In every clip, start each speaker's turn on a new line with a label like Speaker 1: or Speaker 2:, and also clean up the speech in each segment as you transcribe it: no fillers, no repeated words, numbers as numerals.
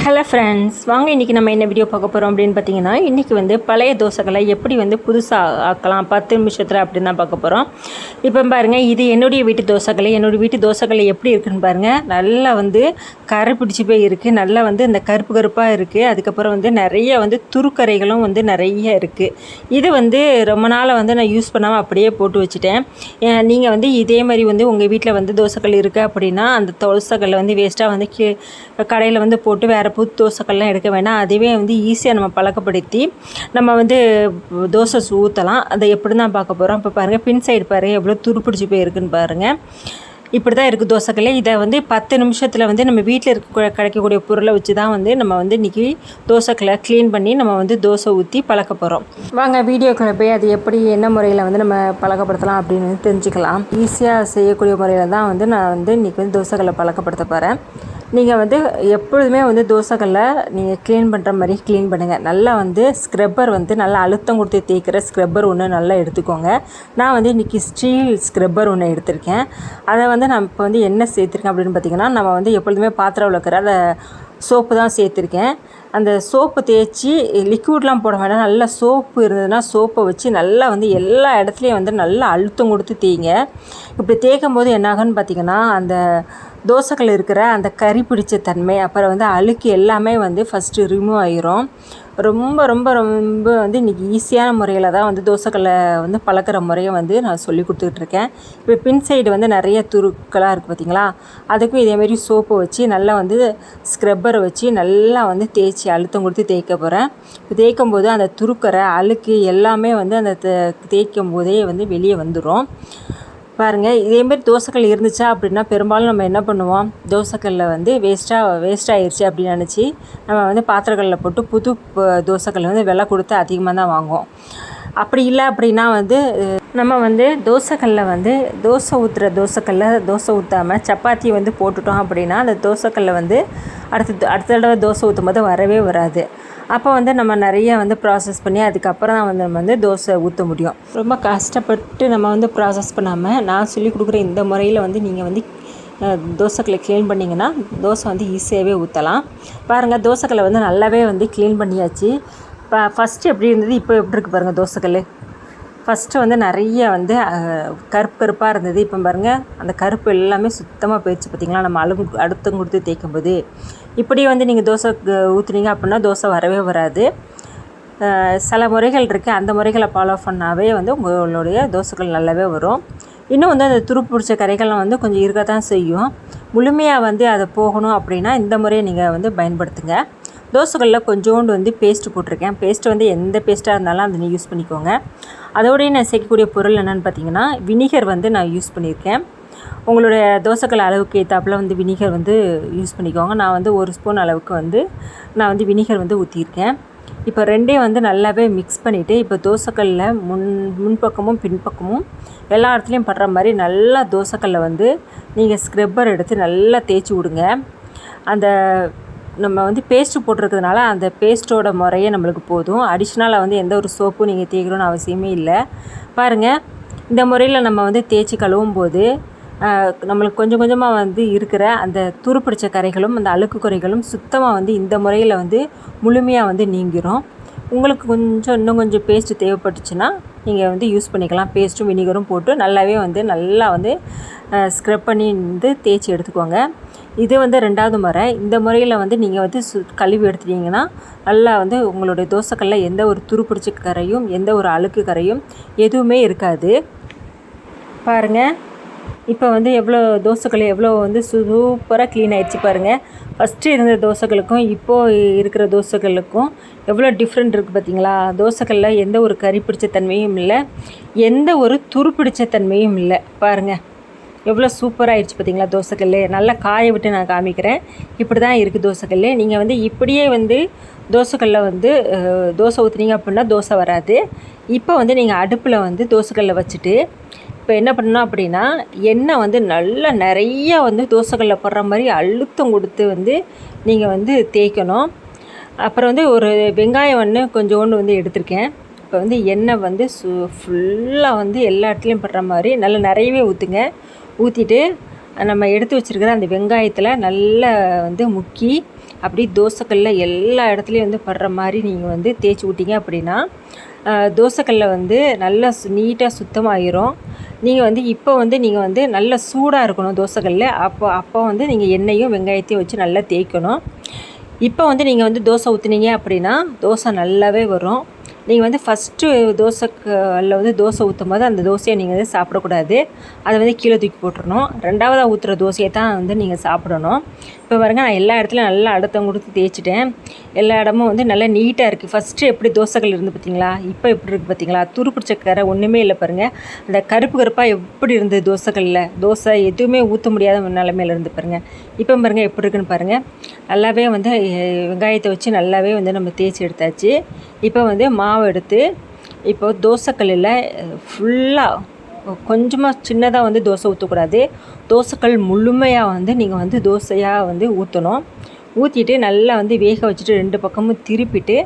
Speaker 1: Hello friends, வாங்க இன்றைக்கி நம்ம என்ன வீடியோ பார்க்க போகிறோம் அப்படின்னு பார்த்தீங்கன்னா, இன்றைக்கி வந்து பழைய தோசைகளை எப்படி வந்து புதுசாக ஆக்கலாம் 10 நிமிஷத்தில் அப்படின்னு தான் பார்க்க போகிறோம். இப்போ பாருங்கள், இது என்னுடைய வீட்டு தோசைகள் எப்படி இருக்குதுன்னு பாருங்கள். நல்லா வந்து கரை பிடிச்சி போய் இருக்குது, நல்லா வந்து இந்த கருப்பு கருப்பாக இருக்குது. அதுக்கப்புறம் வந்து நிறைய வந்து துருக்கரைகளும் வந்து நிறைய இருக்குது. இது வந்து ரொம்ப நாளாக வந்து நான் யூஸ் பண்ணாமல் அப்படியே போட்டு வச்சுட்டேன். நீங்கள் வந்து இதே மாதிரி வந்து உங்கள் வீட்டில் வந்து தோசைகள் இருக்குது அப்படின்னா, அந்த தோசைகளில் வந்து வேஸ்ட்டாக வந்து கடையில் வந்து போட்டு வேறு புது தோசைக்கல்லாம் எடுக்க வேணாம். அதுவே வந்து ஈஸியாக நம்ம பழக்கப்படுத்தி நம்ம வந்து தோசை ஊற்றலாம். அதை எப்படி தான் பார்க்க போகிறோம். இப்போ பாருங்கள், பின் சைடு பாருங்கள் எவ்வளோ துருப்பிடிச்சி போயிருக்குன்னு பாருங்கள். இப்படி தான் இருக்குது தோசைக்கல்லே. இதை வந்து 10 நிமிஷத்தில் வந்து நம்ம வீட்டில் கிடைக்கக்கூடிய பொருளை வச்சு தான் வந்து நம்ம வந்து இன்றைக்கி தோசைக்கல்லை க்ளீன் பண்ணி நம்ம வந்து தோசை ஊற்றி பழக்க போகிறோம். வாங்க வீடியோக்குள்ளே போய் அது எப்படி என்ன முறையில் வந்து நம்ம பழக்கப்படுத்தலாம் அப்படின்னு தெரிஞ்சுக்கலாம். ஈஸியாக செய்யக்கூடிய முறையில் தான் வந்து நான் வந்து இன்றைக்கி வந்து தோசைக்கல்லை பழக்கப்படுத்த போகிறேன். நீங்கள் வந்து எப்பொழுதுமே வந்து தோசைக்கல்லை நீங்கள் க்ளீன் பண்ணுற மாதிரி க்ளீன் பண்ணுங்கள். நல்லா வந்து ஸ்க்ரப்பர் வந்து நல்லா அழுத்தம் கொடுத்து தேய்க்கிற ஸ்க்ரப்பர் ஒன்று நல்லா எடுத்துக்கோங்க. நான் வந்து இன்றைக்கி ஸ்டீல் ஸ்க்ரப்பர் ஒன்று எடுத்திருக்கேன். அதை வந்து நான் இப்போ வந்து என்ன சேர்த்துருக்கேன் அப்படின்னு பார்த்திங்கன்னா, நம்ம வந்து எப்பொழுதுமே பாத்திரம் விளக்குற அந்த சோப்பு தான் சேர்த்துருக்கேன். அந்த சோப்பு தேய்ச்சி லிக்விட்லாம் போட வேண்டாம். நல்லா சோப்பு இருந்ததுன்னா சோப்பை வச்சு நல்லா வந்து எல்லா இடத்துலையும் வந்து நல்லா அழுத்தம் கொடுத்து தேய்ங்க. இப்படி தேய்க்கும் போது என்னாகுன்னு பார்த்திங்கன்னா, அந்த தோசைகள் இருக்கிற அந்த கறி பிடிச்ச தன்மை, அப்புறம் வந்து அழுக்கு எல்லாமே வந்து ஃபஸ்ட்டு ரிமூவ் ஆகிரும். ரொம்ப ரொம்ப ரொம்ப வந்து இன்றைக்கி ஈஸியான முறையில் தான் வந்து தோசைக்கல்லை வந்து பழக்கிற முறையை வந்து நான் சொல்லி கொடுத்துட்ருக்கேன். இப்போ பின் சைடு வந்து நிறைய துருக்களாக இருக்குது பார்த்திங்களா, அதுக்கும் இதேமாரி சோப்பை வச்சு நல்லா வந்து ஸ்க்ரப்பரை வச்சு நல்லா வந்து தேய்ச்சி அழுத்தம் கொடுத்து தேய்க்க போகிறேன். இப்போ தேய்க்கும் போது அந்த துருக்கரை அழுக்கு எல்லாமே வந்து அந்த தேய்க்கும் போதே வந்து வெளியே வந்துடும். பாருங்கள், இதேமாரி தோசைக்கல் இருந்துச்சா அப்படின்னா பெரும்பாலும் நம்ம என்ன பண்ணுவோம், தோசைக்கல்லில் வந்து வேஸ்ட் ஆயிடுச்சு அப்படின்னு நினச்சி நம்ம வந்து பாத்திரக்கல்லில் போட்டு புது தோசைக்கல் வந்து விலை கொடுத்து அதிகமாக தான் வாங்குவோம். அப்படி இல்லை அப்படின்னா வந்து நம்ம வந்து தோசைக்கல்லில் வந்து தோசை ஊற்றாமல் சப்பாத்தி வந்து போட்டுட்டோம் அப்படின்னா அந்த தோசைக்கல்லை வந்து அடுத்த தடவை தோசை ஊற்றும் போது வரவே வராது. அப்போ வந்து நம்ம நிறைய வந்து ப்ராசஸ் பண்ணி அதுக்கப்புறம் தான் வந்து நம்ம வந்து தோசை ஊற்ற முடியும். ரொம்ப கஷ்டப்பட்டு நம்ம வந்து ப்ராசஸ் பண்ணாமல் நான் சொல்லி கொடுக்குற இந்த முறையில் வந்து நீங்கள் வந்து தோசைக்கல்லை க்ளீன் பண்ணிங்கன்னா தோசை வந்து ஈஸியாகவே ஊற்றலாம். பாருங்கள், தோசைக்கல்லை வந்து நல்லாவே வந்து க்ளீன் பண்ணியாச்சு. இப்போ ஃபஸ்ட்டு எப்படி இருந்தது, இப்போ எப்படி இருக்குது பாருங்கள் தோசைக்கல். ஃபஸ்ட்டு வந்து நிறைய வந்து கருப்பாக இருந்தது. இப்போ பாருங்கள், அந்த கருப்பு எல்லாமே சுத்தமாக போயிடுச்சு பார்த்திங்களா, நம்ம அழுத்தம் கொடுத்து தேய்க்கும்போது. இப்படியே வந்து நீங்கள் தோசை ஊற்றுனீங்க அப்படின்னா தோசை வரவே வராது. சில முறைகள் இருக்குது, அந்த முறைகளை ஃபாலோ பண்ணாவே வந்து உங்களுடைய தோசைகள் நல்லாவே வரும். இன்னும் வந்து அந்த துரு பிடிச்ச கரைகள்லாம் வந்து கொஞ்சம் இருக்க தான் செய்யும். முழுமையாக வந்து அதை போகணும் அப்படின்னா இந்த முறையை நீங்கள் வந்து பயன்படுத்துங்க. தோசைகளில் கொஞ்சோண்டு வந்து பேஸ்ட்டு போட்டிருக்கேன். பேஸ்ட்டு வந்து எந்த பேஸ்ட்டாக இருந்தாலும் அதை யூஸ் பண்ணிக்கோங்க. அதோடய நான் சேர்க்கக்கூடிய பொருள் என்னென்னு பார்த்தீங்கன்னா, வினிகர் வந்து நான் யூஸ் பண்ணியிருக்கேன். உங்களுடைய தோசைக்கல் அளவுக்கு ஏற்றாப்புல வந்து வினிகர் வந்து யூஸ் பண்ணிக்கோங்க. நான் வந்து 1 ஸ்பூன் அளவுக்கு வந்து நான் வந்து வினிகர் வந்து ஊற்றியிருக்கேன். இப்போ ரெண்டையும் வந்து நல்லாவே மிக்ஸ் பண்ணிவிட்டு, இப்போ தோசைக்கல்லில் முன்பக்கமும் பின்பக்கமும் எல்லா இடத்துலையும் படுற மாதிரி நல்லா தோசைக்கல்லை வந்து நீங்கள் ஸ்க்ரப்பர் எடுத்து நல்லா தேய்ச்சி விடுங்க. அந்த நம்ம வந்து பேஸ்ட்டு போட்டிருக்கிறதுனால அந்த பேஸ்ட்டோட முறையே நம்மளுக்கு போதும். அடிஷ்னலாக வந்து எந்த ஒரு சோப்பும் நீங்கள் தேய்க்கணும்னு அவசியமே இல்லை. பாருங்கள், இந்த முறையில் நம்ம வந்து தேய்ச்சி கழுவும் போது நம்மளுக்கு கொஞ்சம் கொஞ்சமாக வந்து இருக்கிற அந்த துருப்பிடிச்ச கரைகளும் அந்த அழுக்கு குறைகளும் சுத்தமாக வந்து இந்த முறையில் வந்து முழுமையாக வந்து நீங்கிரும். உங்களுக்கு இன்னும் கொஞ்சம் பேஸ்ட்டு தேவைப்பட்டுச்சுன்னா நீங்கள் வந்து யூஸ் பண்ணிக்கலாம். பேஸ்ட்டும் வினிகரும் போட்டு நல்லாவே வந்து நல்லா வந்து ஸ்க்ரப் பண்ணி வந்து தேய்ச்சி எடுத்துக்கோங்க. இது வந்து 2வது முறை. இந்த முறையில் வந்து நீங்கள் வந்து கழுவி எடுத்துட்டிங்கன்னா நல்லா வந்து உங்களுடைய தோசைக்கல்லில் எந்த ஒரு துருப்பிடிச்ச கரையும் எந்த ஒரு அழுக்கு கரையும் எதுவுமே இருக்காது. பாருங்கள், இப்போ வந்து தோசைக்கல் எவ்வளோ வந்து சூப்பராக க்ளீன் ஆகிடுச்சு பாருங்கள். ஃபஸ்ட்டு இருந்த தோசைகளுக்கும் இப்போது இருக்கிற தோசைகளுக்கும் எவ்வளோ டிஃப்ரெண்ட் இருக்குது பார்த்திங்களா. தோசைக்கல்லில் எந்த ஒரு கறி பிடிச்ச தன்மையும் இல்லை, எந்த ஒரு துருப்பிடிச்ச தன்மையும் இல்லை. பாருங்கள், எவ்வளோ சூப்பராகிடுச்சு பார்த்திங்களா தோசைக்கல். நல்லா காய விட்டு நான் காமிக்கிறேன். இப்படி தான் இருக்குது தோசைக்கல். நீங்கள் வந்து இப்படியே வந்து தோசைக்கல்லில் வந்து தோசை ஊற்றுனீங்க அப்படின்னா தோசை வராது. இப்போ வந்து நீங்கள் அடுப்பில் வந்து தோசைக்கல்லை வச்சுட்டு இப்போ என்ன பண்ணணும் அப்படின்னா, எண்ணெய் வந்து நல்லா நிறையா வந்து தோசைக்கல்லில் படுற மாதிரி அழுத்தம் கொடுத்து வந்து நீங்கள் வந்து தேய்க்கணும். அப்புறம் வந்து ஒரு வெங்காயம் ஒன்று கொஞ்சோண்டு வந்து எடுத்திருக்கேன். இப்போ வந்து எண்ணெய் வந்து ஃபுல்லாக வந்து எல்லா இடத்துலையும் படுற மாதிரி நல்லா நிறையவே ஊற்றுங்க. ஊற்றிட்டு நம்ம எடுத்து வச்சுருக்கிற அந்த வெங்காயத்தில் நல்லா வந்து முக்கி அப்படி தோசைக்கல்ல எல்லா இடத்துலையும் வந்து படுற மாதிரி நீங்கள் வந்து தேய்ச்சி விட்டீங்க அப்படின்னா தோசைக்கல்ல வந்து நல்லா நீட்டாக சுத்தமாகிரும். நீங்கள் வந்து இப்போ வந்து நீங்கள் வந்து நல்லா சூடாக இருக்கணும் தோசைக்கல்ல. அப்போ வந்து நீங்கள் எண்ணெயும் வெங்காயத்தையும் வச்சு நல்லா தேய்க்கணும். இப்போ வந்து நீங்கள் வந்து தோசை ஊற்றுனீங்க அப்படின்னா தோசை நல்லாவே வரும். நீங்கள் வந்து ஃபஸ்ட்டு தோசைக்கல்ல வந்து தோசை ஊற்றும் போது அந்த தோசையை நீங்கள் வந்து சாப்பிடக்கூடாது. அதை வந்து கீழே தூக்கி போட்டுறணும். 2வதாக ஊற்றுற தோசையை தான் வந்து நீங்கள் சாப்பிடணும். இப்போ பாருங்கள், நான் எல்லா இடத்துலையும் நல்லா அழுத்தம் கொடுத்து தேய்ச்சிட்டேன். எல்லா இடமும் வந்து நல்லா நீட்டாக இருக்குது. ஃபஸ்ட்டு எப்படி தோசைகள் இருந்து பார்த்தீங்களா, இப்போ எப்படி இருக்குது பார்த்தீங்களா, துரு பிடிச்ச கரை ஒன்றுமே இல்லை பாருங்கள். அந்த கருப்பாக எப்படி இருந்தது தோசைகளில், தோசை எதுவுமே ஊற்ற முடியாத நிலமையில இருந்து பாருங்கள். இப்போ பாருங்கள் எப்படி இருக்குன்னு பாருங்கள். நல்லாவே வந்து வெங்காயத்தை வச்சு நல்லாவே வந்து நம்ம தேய்ச்சி எடுத்தாச்சு. இப்போ வந்து மாவு எடுத்து இப்போ தோசைக்கல்லில் ஃபுல்லாக கொஞ்சமாக சின்னதாக வந்து தோசை ஊற்றக்கூடாது. தோசைக்கல் முழுமையாக வந்து நீங்கள் வந்து தோசையாக வந்து ஊற்றணும். ஊற்றிட்டு நல்லா வந்து வேக வச்சுட்டு 2 பக்கமும் திருப்பிட்டு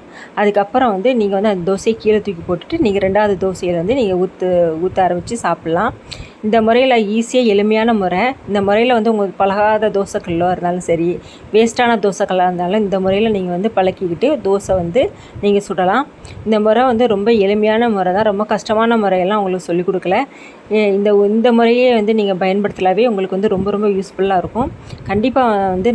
Speaker 1: அதுக்கப்புறம் வந்து நீங்கள் வந்து அந்த தோசையை கீழே தூக்கி போட்டுட்டு நீங்கள் 2வது தோசையில் வந்து நீங்கள் ஊற்ற ஆரம்பித்து சாப்பிட்லாம். இந்த முறையில் ஈஸியாக எளிமையான முறை. இந்த முறையில் வந்து உங்களுக்கு பழகாத தோசைக்கல்லோ இருந்தாலும் சரி, வேஸ்ட்டான தோசைக்கல்லாக இருந்தாலும் இந்த முறையில் நீங்கள் வந்து பழக்கிக்கிட்டு தோசை வந்து நீங்கள் சுடலாம். இந்த முறை வந்து ரொம்ப எளிமையான முறை தான். ரொம்ப கஷ்டமான முறையெல்லாம் உங்களுக்கு சொல்லிக் கொடுக்கல. இந்த முறையே வந்து நீங்கள் பயன்படுத்தலாவே உங்களுக்கு வந்து ரொம்ப ரொம்ப யூஸ்ஃபுல்லாக இருக்கும். கண்டிப்பாக வந்து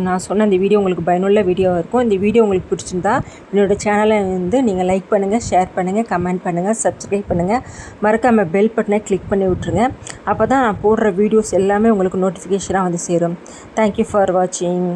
Speaker 1: நான் சொன்ன இந்த வீடியோ உங்களுக்கு பயனுள்ள வீடியோவாக இருக்கும். இந்த வீடியோ உங்களுக்கு பிடிச்சிருந்தா என்னோடய சேனலை வந்து நீங்கள் லைக் பண்ணுங்கள், ஷேர் பண்ணுங்கள், கமெண்ட் பண்ணுங்கள், சப்ஸ்கிரைப் பண்ணுங்கள். மறக்காமல் பெல் பட்டனை கிளிக் பண்ணி விட்ருங்க. அப்போ தான் நான் போடுற வீடியோஸ் எல்லாமே உங்களுக்கு நோட்டிஃபிகேஷனாக வந்து சேரும். தேங்க்யூ ஃபார் வாட்சிங்.